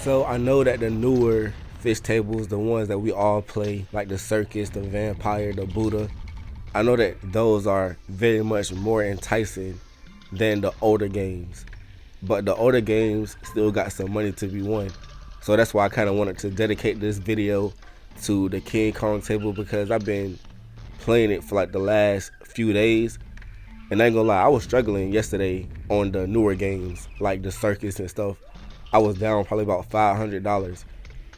So I know that the newer fish tables, the ones that we all play, like the Circus, the Vampire, the Buddha, I know that those are very much more enticing than the older games. But the older games still got some money to be won. So that's why I kind of wanted to dedicate this video to the King Kong table, because I've been playing it for like the last few days. And I ain't gonna lie, I was struggling yesterday on the newer games, like the Circus and stuff. I was down probably about $500.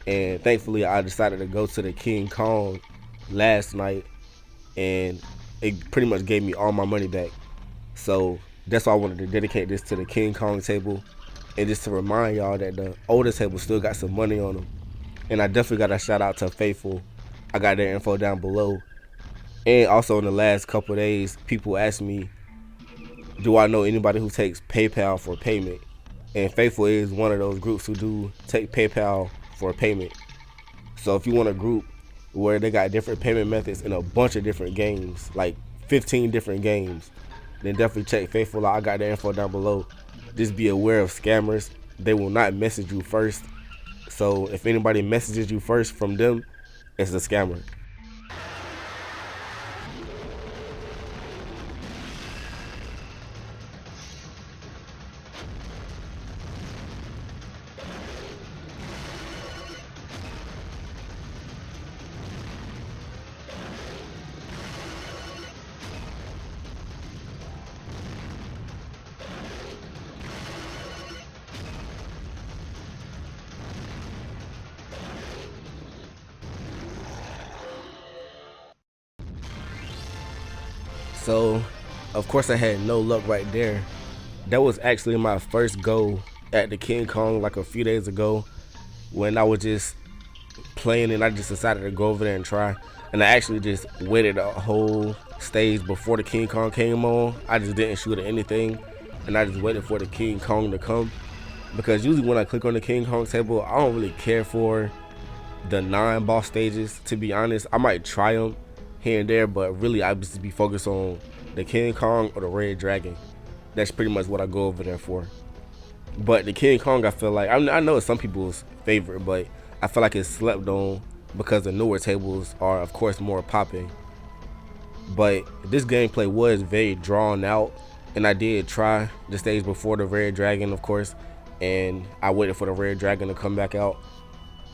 And thankfully I decided to go to the King Kong last night, and it pretty much gave me all my money back. So that's why I wanted to dedicate this to the King Kong table, and just to remind y'all that the older table still got some money on them. And I definitely got a shout out to Faithful. I got their info down below. And also in the last couple of days, people asked me, do I know anybody who takes PayPal for payment? And Faithful is one of those groups who do take PayPal for payment. So if you want a group where they got different payment methods in a bunch of different games, like 15 different games, then definitely check Faithful out. I got the info down below. Just be aware of scammers. They will not message you first. So if anybody messages you first from them, it's a scammer. So, of course, I had no luck right there. That was actually my first go at the King Kong like a few days ago, when I was just playing and I just decided to go over there and try. And I actually just waited a whole stage before the King Kong came on. I just didn't shoot at anything, and I just waited for the King Kong to come. Because usually when I click on the King Kong table, I don't really care for the non-boss stages, to be honest. I might try them here and there, but really I just be focused on the King Kong or the Red Dragon. That's pretty much what I go over there for. But the King Kong, I feel like, I know it's some people's favorite, but I feel like it's slept on because the newer tables are of course more popping. But this gameplay was very drawn out, and I did try the stage before the Red Dragon, of course, and I waited for the Red Dragon to come back out.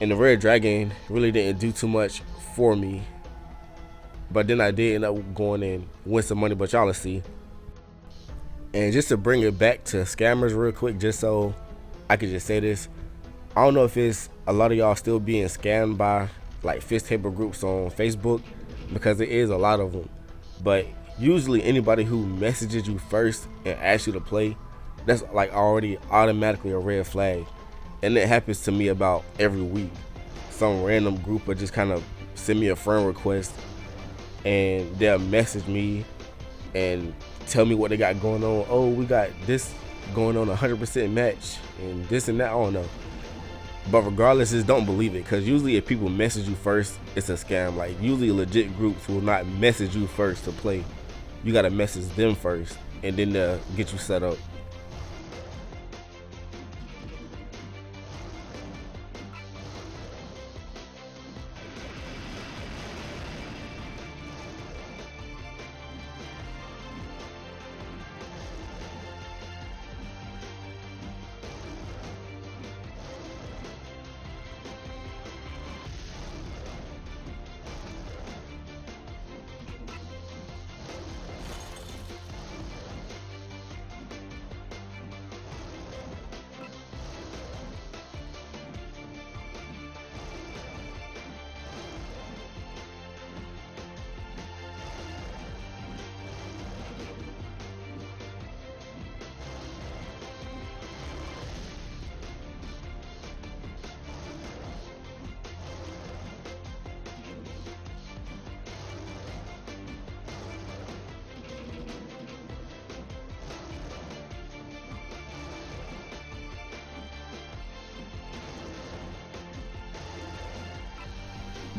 And the Red Dragon really didn't do too much for me. But then I did end up going and win some money, but y'all will see. And just to bring it back to scammers real quick, just so I could just say this, I don't know if it's a lot of y'all still being scammed by like fish table groups on Facebook, because it is a lot of them. But usually anybody who messages you first and asks you to play, that's like already automatically a red flag. And it happens to me about every week. Some random group will just kind of send me a friend request, and they'll message me and tell me what they got going on. Oh, we got this going on, 100% match and this and that. I don't know. But regardless, just don't believe it, because usually if people message you first, it's a scam. Like usually legit groups will not message you first to play. You gotta message them first, and then they'll get you set up.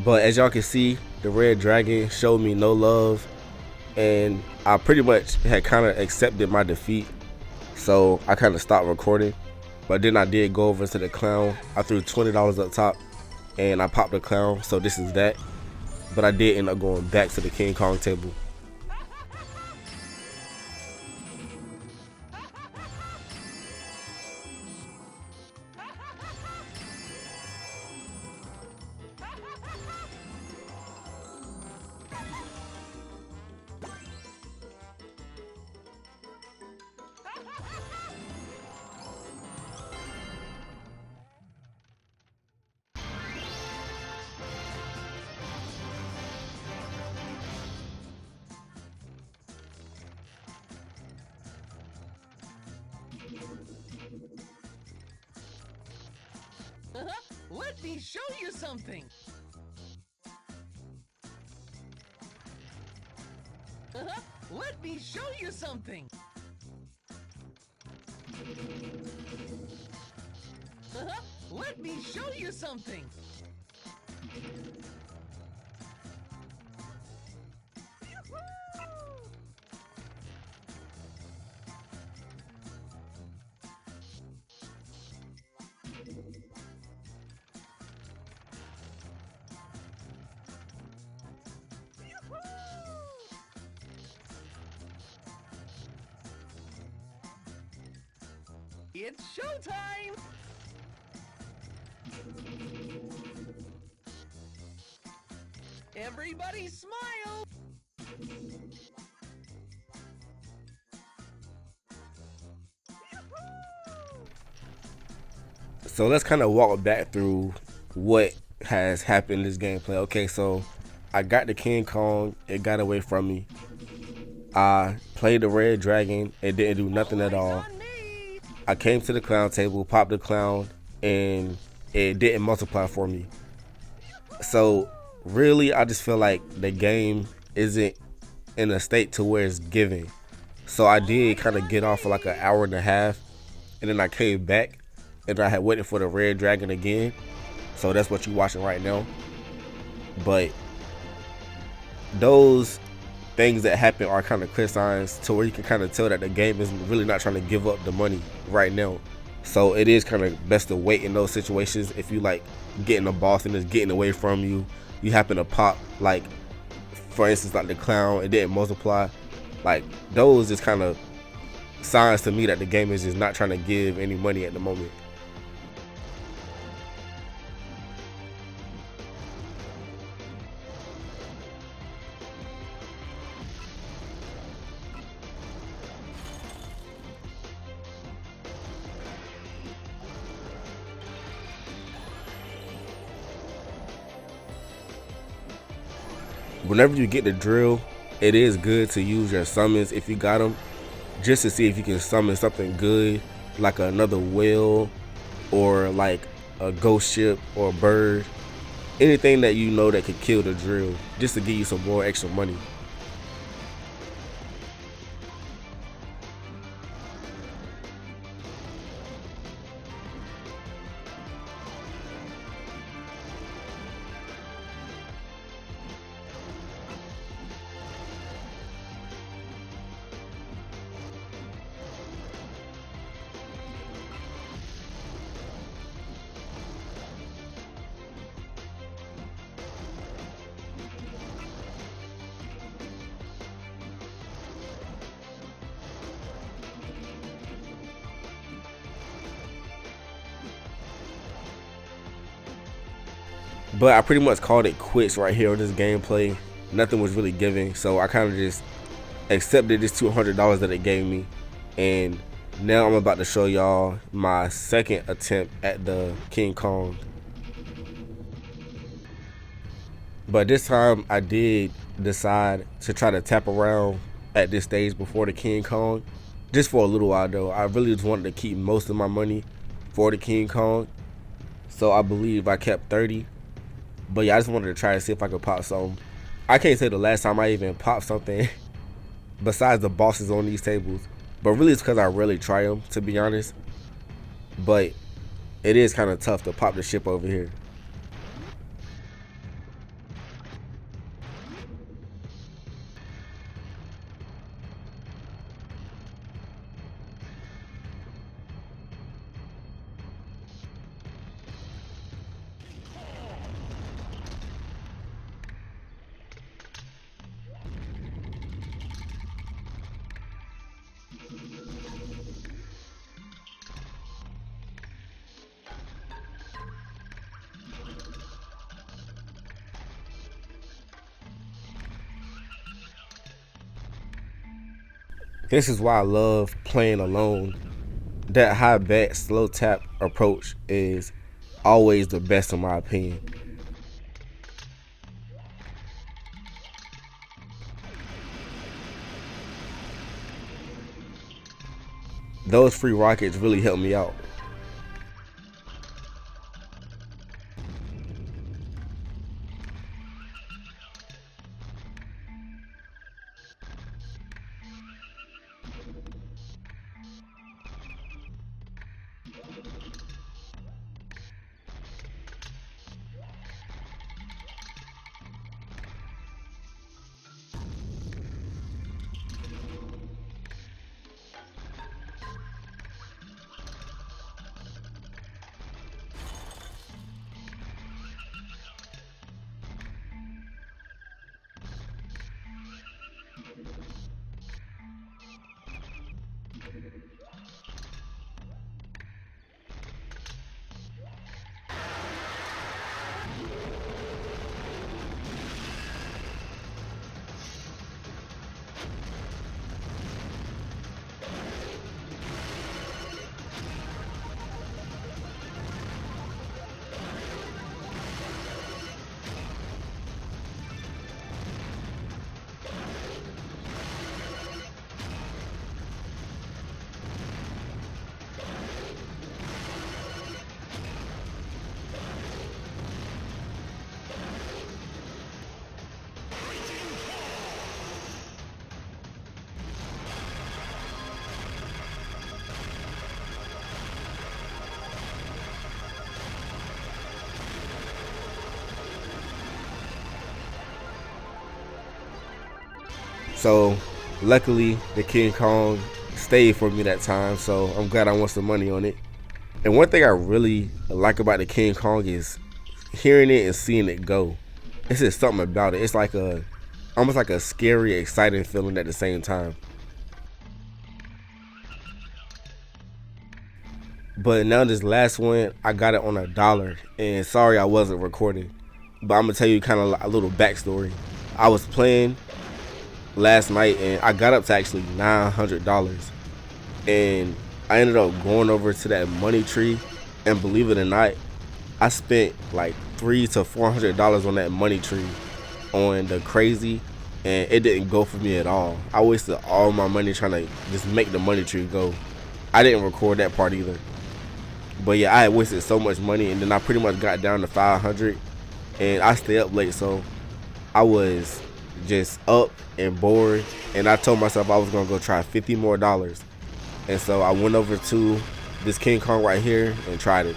But as y'all can see, the Red Dragon showed me no love, and I pretty much had kind of accepted my defeat. So I kind of stopped recording. But then I did go over to the clown. I threw $20 up top and I popped the clown, so this is that. But I did end up going back to the King Kong table. Let me show you something. Let me show you something. Let me show you something. It's showtime! Everybody smile! So let's kind of walk back through what has happened in this gameplay. Okay, so I got the King Kong, it got away from me. I played the red dragon, it didn't do nothing at all. I came to the clown table, popped the clown, and it didn't multiply for me. So really, I just feel like the game isn't in a state to where it's giving. So I did kind of get off for like an hour and a half, and then I came back, and I had waited for the red dragon again. So that's what you're watching right now. But those things that happen are kind of clear signs to where you can kind of tell that the game is really not trying to give up the money right now. So it is kind of best to wait in those situations. If you like getting a boss and it's getting away from you, you happen to pop, like for instance like the clown, it didn't multiply, like those is kind of signs to me that the game is just not trying to give any money at the moment. Whenever you get the drill, it is good to use your summons if you got them, just to see if you can summon something good, like another whale or like a ghost ship or a bird, anything that you know that could kill the drill, just to give you some more extra money. But I pretty much called it quits right here on this gameplay. Nothing was really giving, so I kind of just accepted this $200 that it gave me. And now I'm about to show y'all my second attempt at the King Kong. But this time I did decide to try to tap around at this stage before the King Kong. Just for a little while though. I really just wanted to keep most of my money for the King Kong. So I believe I kept 30. But yeah, I just wanted to try to see if I could pop something. I can't say the last time I even popped something besides the bosses on these tables. But really it's because I rarely try them, to be honest. But it is kind of tough to pop the ship over here. This is why I love playing alone. That high bet, slow tap approach is always the best in my opinion. Those free rockets really helped me out. So luckily the King Kong stayed for me that time, so I'm glad I won some money on it. And one thing I really like about the King Kong is hearing it and seeing it go. It's just something about it. It's like almost like a scary, exciting feeling at the same time. But now this last one, I got it on $1. And sorry I wasn't recording, but I'm gonna tell you kind of a little backstory. I was playing last night and I got up to actually $900, and I ended up going over to that money tree, and believe it or not, I spent like $300 to $400 on that money tree on the crazy, and it didn't go for me at all. I wasted all my money trying to just make the money tree go. I didn't record that part either, but yeah, I had wasted so much money, and then I pretty much got down to 500, and I stayed up late, so I was just up and bored, and I told myself I was gonna go try $50 more, and so I went over to this King Kong right here and tried it.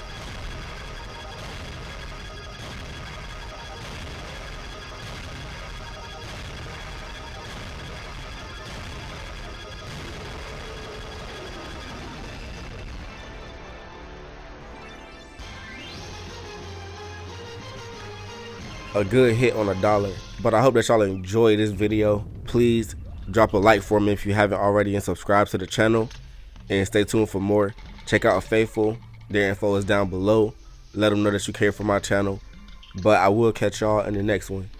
A good hit on $1. But I hope that y'all enjoy this video. Please drop a like for me if you haven't already, and subscribe to the channel, and stay tuned for more. Check out Faithful, their info is down below. Let them know that you care for my channel. But I will catch y'all in the next one.